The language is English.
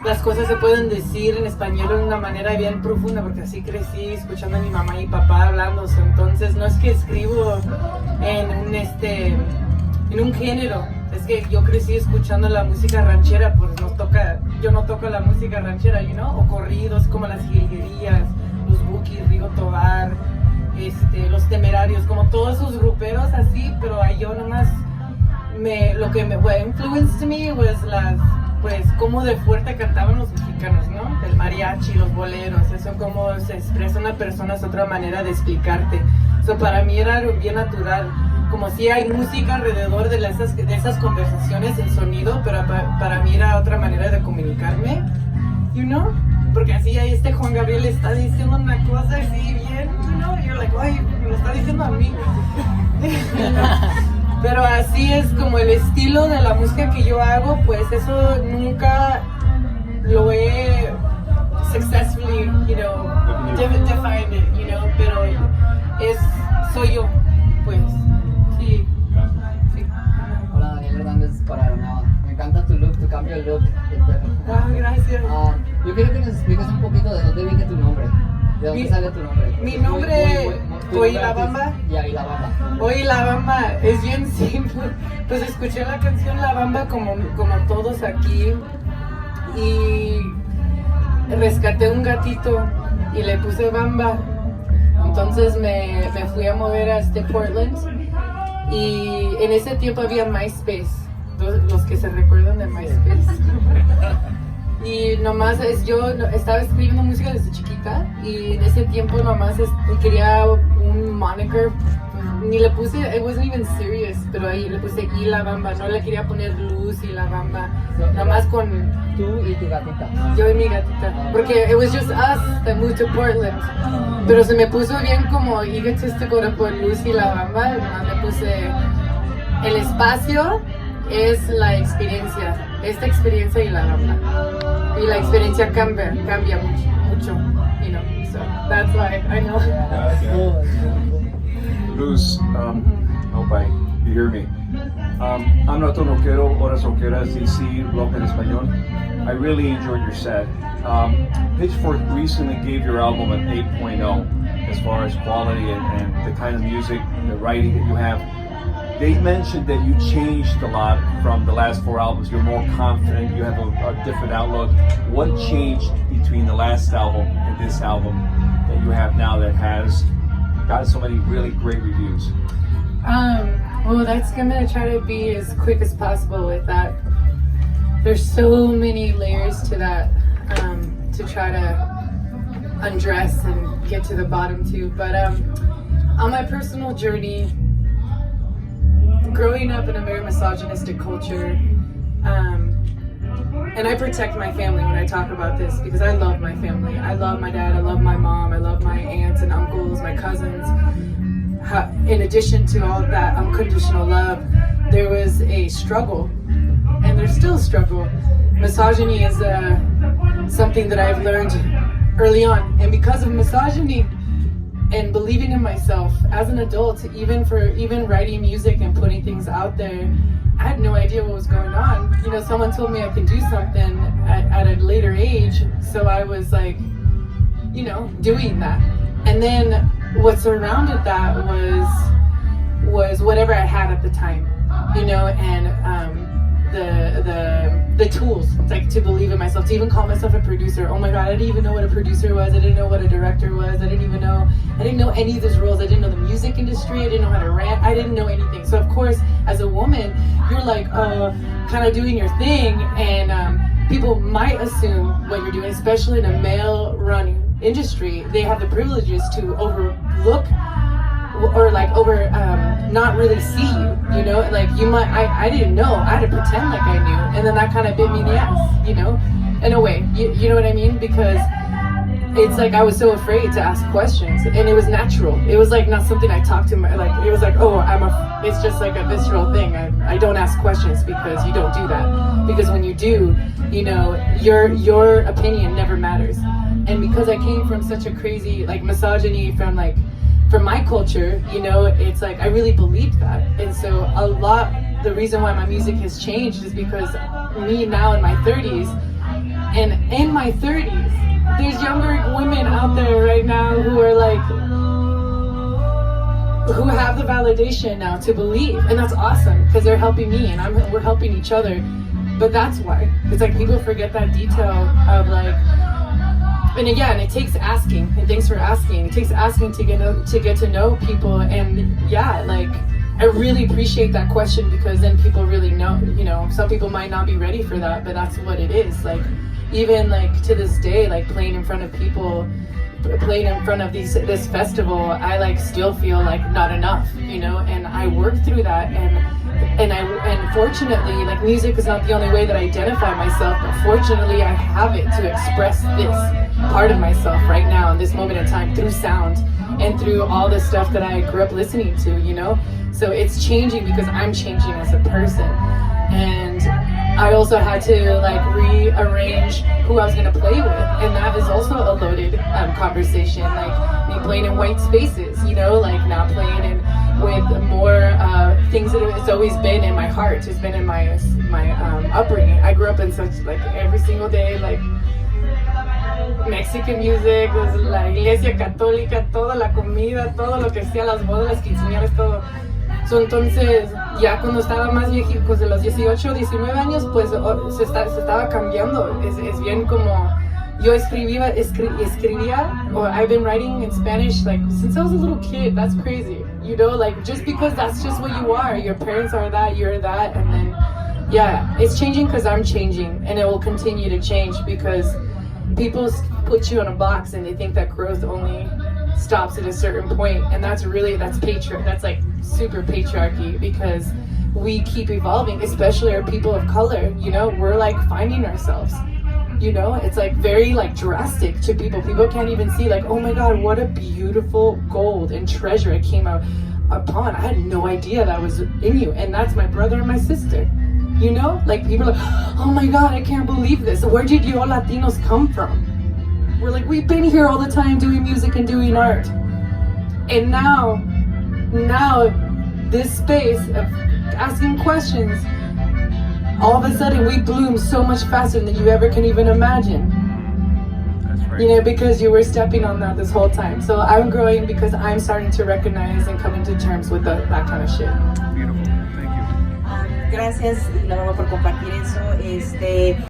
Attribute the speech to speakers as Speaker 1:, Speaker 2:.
Speaker 1: las cosas se pueden decir en español de una manera bien profunda, porque así crecí escuchando a mi mamá y papá hablando. Entonces no es que escribo en un género, es que yo crecí escuchando la música ranchera, pues yo no toco la música ranchera, o corridos como las jilguerías, los Bukis, Rigo Tobar, los Temerarios, como todos esos gruperos así, pero yo nomás lo que me influenced me pues cómo de fuerte cantaban los mexicanos, ¿no? El mariachi, los boleros, eso cómo se expresa una persona es otra manera de explicarte. Para mí era algo bien natural, como si hay música alrededor de esas conversaciones, el sonido, pero para mí era otra manera de comunicarme, porque así ahí Juan Gabriel está diciendo una cosa así bien, you're like, ay, me lo está diciendo a mí. Pero así es como el estilo de la música que yo hago, pues eso nunca lo he successfully, defined it, pero soy yo, pues, sí.
Speaker 2: Hola, Daniel Hernández para Aeronava. Me encanta tu look, tu cambio de look.
Speaker 1: Gracias.
Speaker 2: Yo quiero que nos expliques un poquito de dónde viene tu nombre. ¿De dónde sale tu nombre?
Speaker 1: Mi nombre, Oí la Bamba.
Speaker 2: Y la Bamba.
Speaker 1: Oí la Bamba, es bien simple. Pues escuché la canción La Bamba como todos aquí y rescaté un gatito y le puse Bamba. Entonces me fui a mover a Portland y en ese tiempo había MySpace, los que se recuerdan de MySpace. Y nomás yo estaba escribiendo música desde chiquita y en ese tiempo nomás quería un moniker, ni le puse, it wasn't even serious, pero ahí le puse y la Bamba, no le quería poner Luz y la Bamba, nomás con
Speaker 2: tú y tu gatita.
Speaker 1: Yo y mi gatita, porque it was just us that moved to Portland, pero se me puso bien como egotístico por Luz y la Bamba, nomás le puse el espacio es la experiencia, esta experiencia y la Bamba. Y la experiencia cambia mucho, so that's why I know.
Speaker 3: Luz, hope you hear me. I'm Nato Roquero, Horas Roqueras, DC, rock en español. I really enjoyed your set. Pitchfork recently gave your album an 8.0 as far as quality and the kind of music, the writing that you have. They mentioned that you changed a lot from the last 4 albums. You're more confident, you have a different outlook. What changed between the last album and this album that you have now that has got so many really great reviews?
Speaker 1: Well, I'm gonna try to be as quick as possible with that. There's so many layers to that to try to undress and get to the bottom too. But on my personal journey, growing up in a very misogynistic culture, and I protect my family when I talk about this because I love my family. I love my dad, I love my mom, I love my aunts and uncles, my cousins. In addition to all of that unconditional love, there was a struggle, and there's still a struggle. Misogyny is something that I've learned early on, and because of misogyny, and believing in myself as an adult, even writing music and putting things out there, I had no idea what was going on. Someone told me I can do something at a later age, so I was like, doing that. And then what surrounded that was whatever I had at the time, and the tools, like to believe in myself, to even call myself a producer. Oh my God, I didn't even know what a producer was. I didn't know what a director was. I didn't know any of those roles. I didn't know the music industry. I didn't know how to rant. I didn't know anything. So of course, as a woman, you're like, kind of doing your thing, and people might assume what you're doing, especially in a male-run industry. They have the privileges to overlook or not really see you, like you might, I didn't know, I had to pretend like I knew, and then that kind of bit me in the ass, in a way, you know what I mean, because it's like I was so afraid to ask questions, and it was natural, it was like not something I talked to it was like, it's just like a visceral thing, I don't ask questions because you don't do that, because when you do, your opinion never matters, and because I came from such a crazy, misogyny from my culture, it's like I really believed that. And so the reason why my music has changed is because me now in my 30s, And in my 30s, there's younger women out there right now who are like, who have the validation now to believe, and that's awesome because they're helping me and we're helping each other. But that's why it's like people forget that detail of like, and again, it takes asking, and thanks for asking. It takes asking to get to know people, and yeah, like I really appreciate that question because then people really know. You know, some people might not be ready for that, but that's what it is. Like even like to this day, like playing in front of people, playing in front of this festival, I like still feel like not enough, you know, and I work through that, and fortunately, like music is not the only way that I identify myself, but fortunately I have it to express this part of myself right now in this moment in time through sound and through all the stuff that I grew up listening to, you know. So it's changing because I'm changing as a person, and I also had to like rearrange who I was gonna play with, and that is also a loaded conversation. Like me playing in white spaces, you know, like now playing in with more things that it's always been in my heart. It's been in my upbringing. I grew up in such like every single day like Mexican music, la iglesia católica, toda la comida, todo lo que sea, las bodas, las quinceañeras, todo. So, entonces, ya cuando estaba más viejito, pues de los 18, 19 años, pues se estaba cambiando. Es bien como, yo escribía, or I've been writing in Spanish like since I was a little kid. That's crazy, you know, like just because that's just what you are. Your parents are that, you're that, and then, yeah, it's changing because I'm changing, and it will continue to change because people put you in a box and they think that growth only stops at a certain point, and that's like super patriarchy because we keep evolving, especially our people of color, you know. We're like finding ourselves, you know. It's like very like drastic to people can't even see like, oh my god, what a beautiful gold and treasure I came out upon. I had no idea that was in you, and that's my brother and my sister, you know. Like people are like, oh my god, I can't believe this, where did you all Latinos come from? We're like, we've been here all the time doing music and doing art. And now this space of asking questions, all of a sudden we bloom so much faster than you ever can even imagine.
Speaker 3: That's right.
Speaker 1: You know, because you were stepping on that this whole time. So I'm growing because I'm starting to recognize and come into terms with that kind of shit.
Speaker 3: Beautiful. Thank you.
Speaker 4: Gracias, Laura, por compartir eso.